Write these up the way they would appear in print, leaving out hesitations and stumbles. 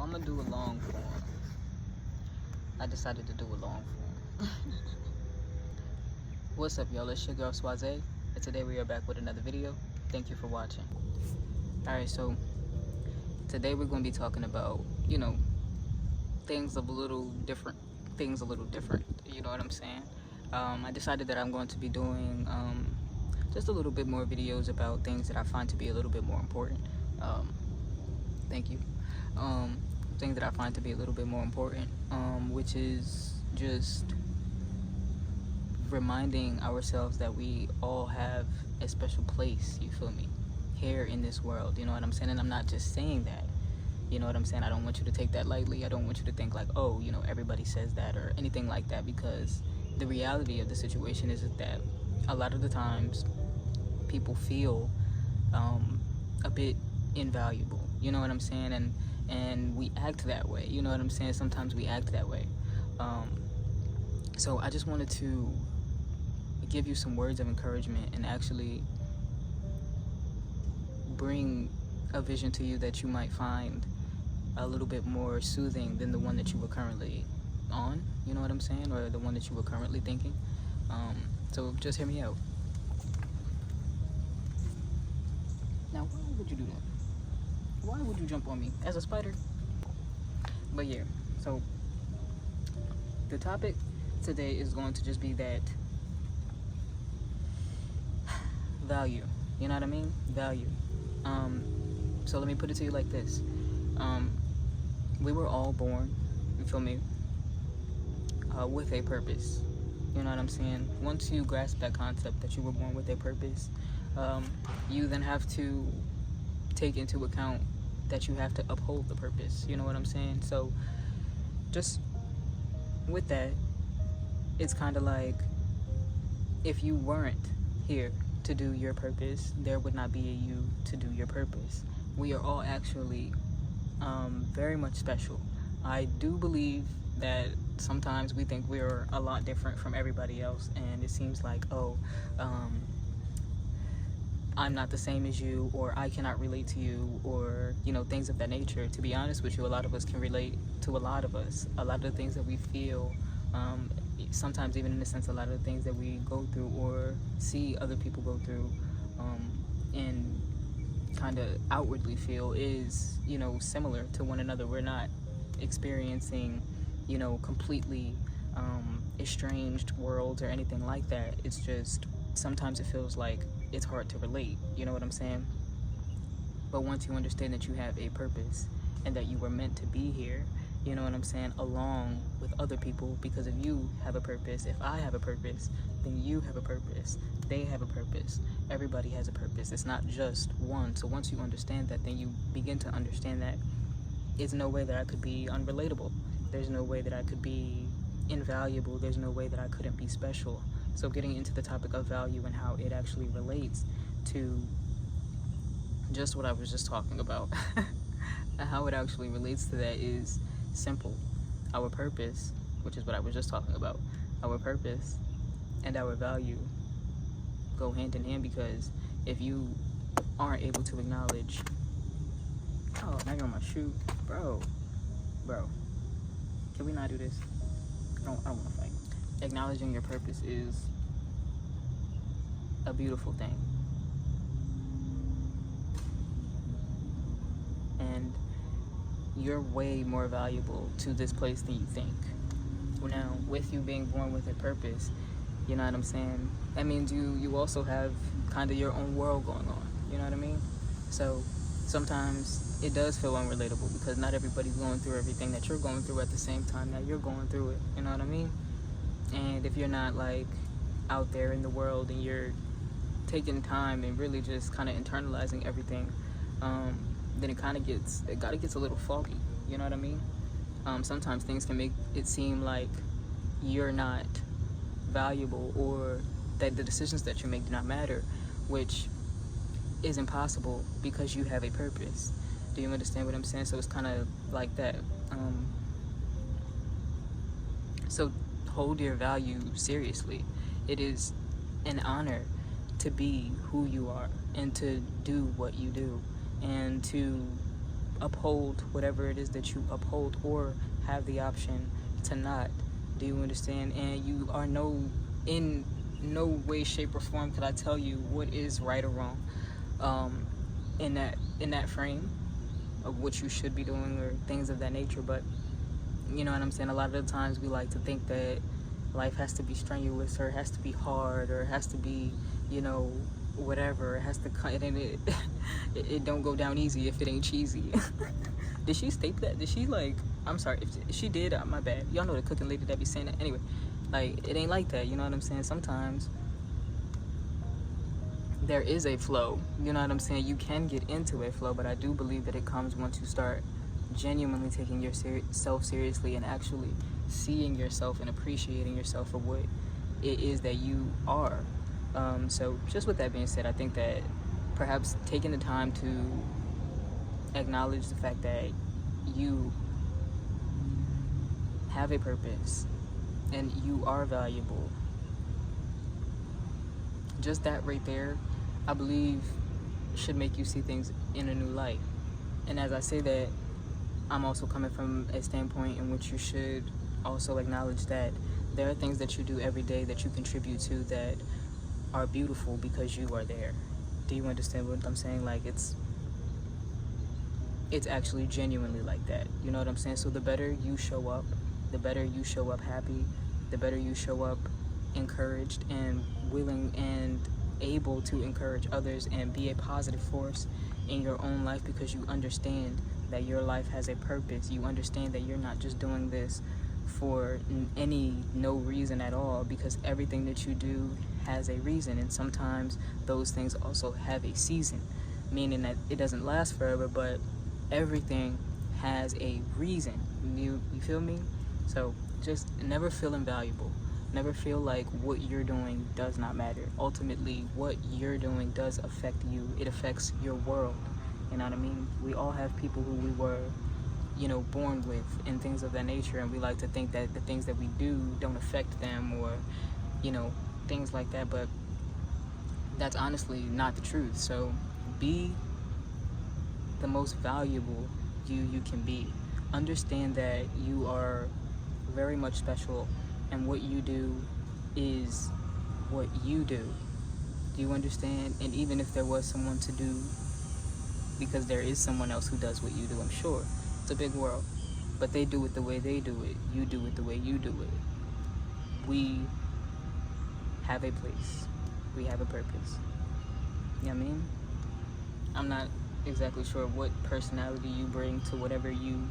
I'm gonna do a long form. I decided to do a long form. What's up, y'all? It's your girl Swaze, and today we are back with another video. Thank you for watching. Alright, so today we're going to be talking about, things a little different. You know what I'm saying? I decided that I'm going to be doing just a little bit more videos about things that I find to be a little bit more important. Thank you. Thing that I find to be a little bit more important, which is just reminding ourselves that we all have a special place, you feel me, here in this world, you know what I'm saying? And I'm not just saying that, you know what I'm saying? I don't want you to take that lightly. I don't want you to think like, oh, everybody says that or anything like that, because the reality of the situation is that a lot of the times people feel a bit invaluable, you know what I'm saying? And we act that way, you know what I'm saying? Sometimes we act that way. So I just wanted to give you some words of encouragement and actually bring a vision to you that you might find a little bit more soothing than the one that you were currently on, you know what I'm saying? Or the one that you were currently thinking. So just hear me out. Now, why would you do that? Why would you jump on me as a spider? But yeah, so the topic today is going to just be that value, you know what I mean? Value. So let me put it to you like this. We were all born, you feel me, with a purpose, you know what I'm saying? Once you grasp that concept that you were born with a purpose, you then have to take into account that you have to uphold the purpose, you know what I'm saying? So just with that, it's kind of like if you weren't here to do your purpose, there would not be a you to do your purpose. We are all actually very much special. I do believe that sometimes we think we're a lot different from everybody else, and it seems like, oh, I'm not the same as you, or I cannot relate to you, or things of that nature. To be honest with you, a lot of us can relate to a lot of us. A lot of the things that we feel, sometimes even in a sense, a lot of the things that we go through or see other people go through, and kind of outwardly feel is, similar to one another. We're not experiencing, completely estranged worlds or anything like that. It's just sometimes it feels like it's hard to relate, you know what I'm saying? But once you understand that you have a purpose and that you were meant to be here, you know what I'm saying, along with other people, because if you have a purpose, if I have a purpose, then you have a purpose, they have a purpose, everybody has a purpose. It's not just one. So once you understand that, then you begin to understand that it's no way that I could be unrelatable. There's no way that I could be invaluable. There's no way that I couldn't be special. So getting into the topic of value and how it actually relates to just what I was just talking about, and how it actually relates to that is simple. Our purpose, which is what I was just talking about, our purpose and our value go hand in hand, because if you aren't able to acknowledge, oh, now you're on my shoe, bro, can we not do this? I don't want to fight. Acknowledging your purpose is a beautiful thing, and you're way more valuable to this place than you think. Now, with you being born with a purpose, you know what I'm saying, that means you also have kind of your own world going on, you know what I mean? So sometimes it does feel unrelatable, because not everybody's going through everything that you're going through at the same time that you're going through it, you know what I mean? And if you're not like out there in the world and you're taking time and really just kind of internalizing everything, then it gets a little foggy, you know what I mean? Sometimes things can make it seem like you're not valuable, or that the decisions that you make do not matter, which is impossible because you have a purpose. Do you understand what I'm saying? So it's kind of like that. So hold your value seriously. It is an honor to be who you are and to do what you do and to uphold whatever it is that you uphold, or have the option to not. Do you understand? And you are in no way, shape, or form could I tell you what is right or wrong, in that frame of what you should be doing or things of that nature. But you know what I'm saying? A lot of the times we like to think that life has to be strenuous, or it has to be hard, or it has to be, whatever. It has to it don't go down easy if it ain't cheesy. Did she state that? Did she, like, I'm sorry if she did, my bad. Y'all know the cooking lady that be saying that. Anyway, like, it ain't like that, you know what I'm saying? Sometimes there is a flow, you know what I'm saying? You can get into a flow, but I do believe that it comes once you start genuinely taking yourself seriously and actually seeing yourself and appreciating yourself for what it is that you are. So just with that being said, I think that perhaps taking the time to acknowledge the fact that you have a purpose and you are valuable, just that right there, I believe, should make you see things in a new light. And as I say that, I'm also coming from a standpoint in which you should also acknowledge that there are things that you do every day that you contribute to that are beautiful because you are there. Do you understand what I'm saying? Like, it's actually genuinely like that. You know what I'm saying? So the better you show up happy, the better you show up encouraged and willing and able to encourage others and be a positive force in your own life, because you understand that your life has a purpose. You understand that you're not just doing this for no reason at all, because everything that you do has a reason, and sometimes those things also have a season, meaning that it doesn't last forever, but everything has a reason. You feel me? So just never feel invaluable. Never feel like what you're doing does not matter. Ultimately, what you're doing does affect you. It affects your world. You know what I mean? We all have people who we were, born with and things of that nature, and we like to think that the things that we do don't affect them, or, things like that, but that's honestly not the truth. So be the most valuable you can be. Understand that you are very much special, and what you do is what you do. Do you understand? And even if there was someone to do, because there is someone else who does what you do, I'm sure. It's a big world. But they do it the way they do it. You do it the way you do it. We have a place. We have a purpose. You know what I mean? I'm not exactly sure what personality you bring to whatever you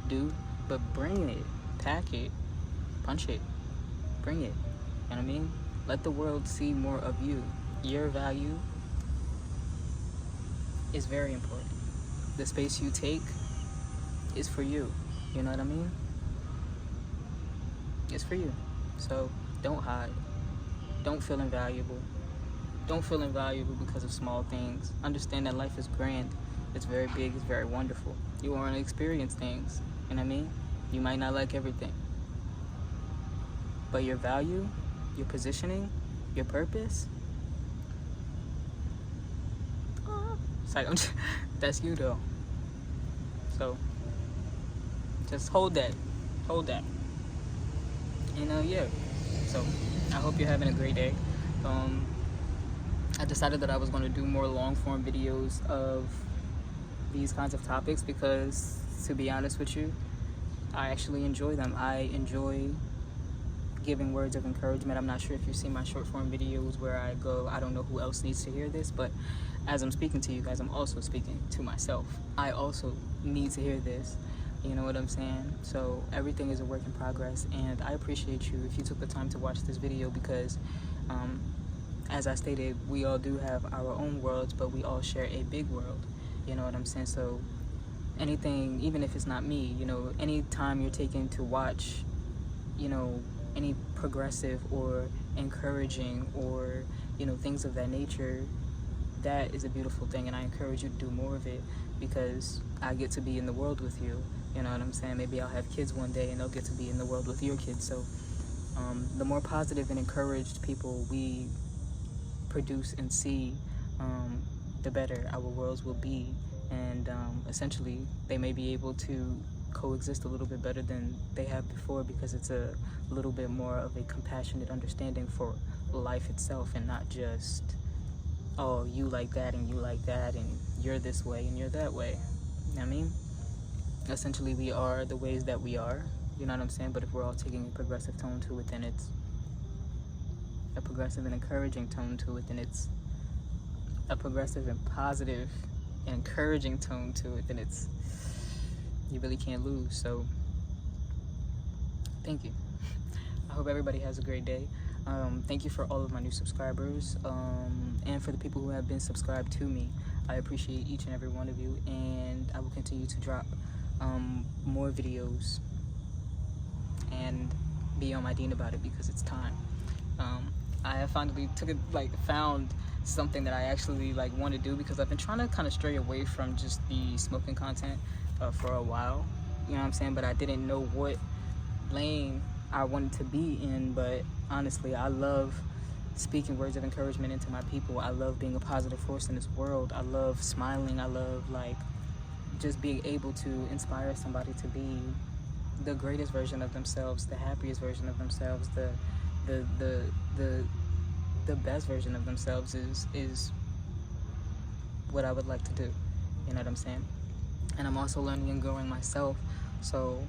do, but bring it. Pack it. Punch it. Bring it. You know what I mean? Let the world see more of you. Your value is very important. The space you take is for you. You know what I mean? It's for you. So don't hide. Don't feel invaluable. Don't feel invaluable because of small things. Understand that life is grand. It's very big. It's very wonderful. You want to experience things. You know what I mean? You might not like everything. But your value, your positioning, your purpose, it's like, that's you though. So just hold that. Yeah. So I hope you're having a great day. I decided that I was going to do more long form videos of these kinds of topics because, to be honest with you, I actually enjoy them. I enjoy giving words of encouragement. I'm not sure if you've seen my short form videos where I go, I don't know who else needs to hear this, but as I'm speaking to you guys, I'm also speaking to myself. I also need to hear this. You know what I'm saying? So everything is a work in progress, and I appreciate you if you took the time to watch this video, because as I stated, we all do have our own worlds, but we all share a big world. You know what I'm saying? So anything, even if it's not me, any time you're taking to watch, any progressive or encouraging or, things of that nature, that is a beautiful thing, and I encourage you to do more of it, because I get to be in the world with you. You know what I'm saying? Maybe I'll have kids one day and they'll get to be in the world with your kids. So the more positive and encouraged people we produce and see, the better our worlds will be, and essentially they may be able to coexist a little bit better than they have before, because it's a little bit more of a compassionate understanding for life itself, and not just, oh, you like that and you like that and you're this way and you're that way. You know what I mean? Essentially, we are the ways that we are, you know what I'm saying? But if we're all taking a progressive tone to it, then it's a progressive and encouraging tone to it, then it's a progressive and positive and encouraging tone to it, then it's, you really can't lose. So thank you. I hope everybody has a great day. Thank you for all of my new subscribers, and for the people who have been subscribed to me. I appreciate each and every one of you, and I will continue to drop more videos and be on my Dean about it, because it's time. I have finally found something that I actually want to do, because I've been trying to kind of stray away from just the smoking content for a while, you know what I'm saying? But I didn't know what lane I wanted to be in. But honestly, I love speaking words of encouragement into my people. I love being a positive force in this world. I love smiling. I love just being able to inspire somebody to be the greatest version of themselves, the happiest version of themselves, the best version of themselves is what I would like to do. You know what I'm saying? And I'm also learning and growing myself. So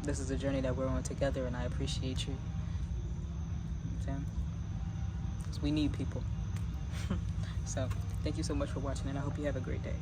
this is a journey that we're on together, and I appreciate you. You know what I'm saying? 'Cause we need people. So thank you so much for watching, and I hope you have a great day.